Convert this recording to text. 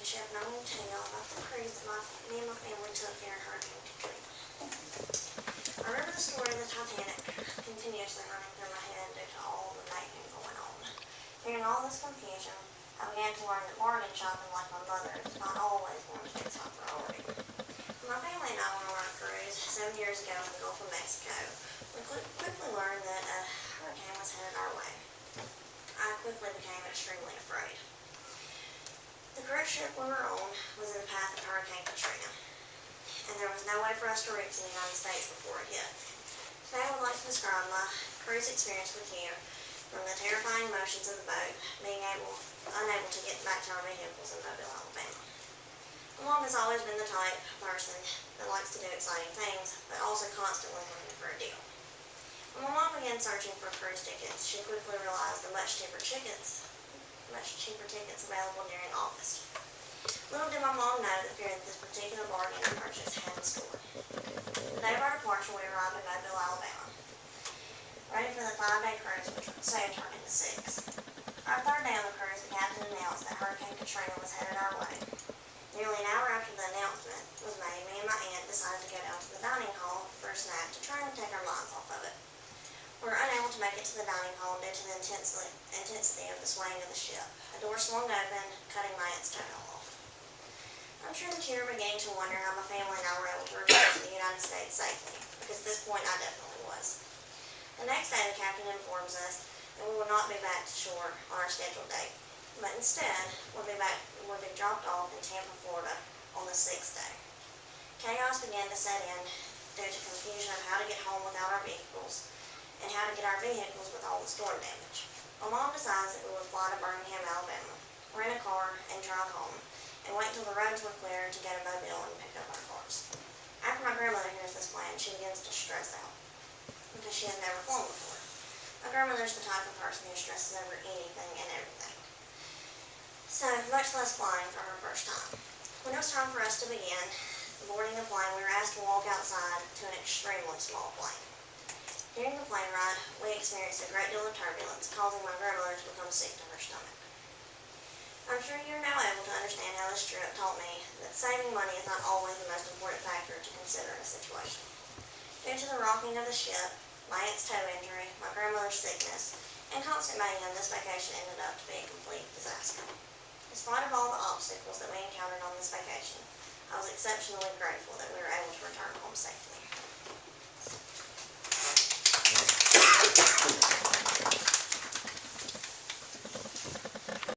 Blankenship, and I'm going to tell y'all about the cruise that me and my family took during Hurricane Katrina. I remember the story of the Titanic continuously running through my head due to all the making going on. During all this confusion, I began to learn that bargain shopping, like my mother, is not always going to be top priority. When my family and I went on our cruise 7 years ago in the Gulf of Mexico, we quickly learned that a hurricane was headed our way. I quickly became extremely afraid. The cruise ship we were on was in the path of Hurricane Katrina, and there was no way for us to reach the United States before it hit. Today I would like to describe my cruise experience with you, from the terrifying motions of the boat, being unable to get back to our vehicles in Mobile, Alabama. My mom has always been the type of person that likes to do exciting things, but also constantly looking for a deal. When my mom began searching for cruise tickets, she quickly realized the much cheaper tickets available during August. Little did my mom know the fear that this particular bargain purchase had in store. The day of our departure, we arrived in Mobile, Alabama, ready for the 5-day cruise, which would soon turn into 6. Our third day on the cruise, the captain announced that Hurricane Katrina was headed our way. Nearly an hour after the announcement was made, me and my aunt decided to go down to the dining hall for a snack to try and take our minds off of it. We were unable to make it to the dining hall due to the intensity of the swaying of the ship. A door swung open, cutting my aunt's toenail off. I'm sure that you are beginning to wonder how my family and I were able to return to the United States safely, because at this point I definitely was. The next day, the captain informs us that we will not be back to shore on our scheduled date, but instead we'll be dropped off in Tampa, Florida on the 6th day. Chaos began to set in due to confusion of how to get home without our vehicles, and how to get our vehicles with all the storm damage. My mom decides that we would fly to Birmingham, Alabama, rent a car, and drive home, and wait until the roads were clear to go to Mobile and pick up our cars. After my grandmother hears this plan, she begins to stress out, because she has never flown before. My grandmother's the type of person who stresses over anything and everything, so much less flying for her first time. When it was time for us to begin boarding the plane, we were asked to walk outside to an extremely small plane. During the plane ride, we experienced a great deal of turbulence, causing my grandmother to become sick to her stomach. I'm sure you are now able to understand how this trip taught me that saving money is not always the most important factor to consider in a situation. Due to the rocking of the ship, my aunt's toe injury, my grandmother's sickness, and constant mayhem, this vacation ended up to be a complete disaster. In spite of all the obstacles that we encountered on this vacation, I was exceptionally grateful that we were able to return home safely.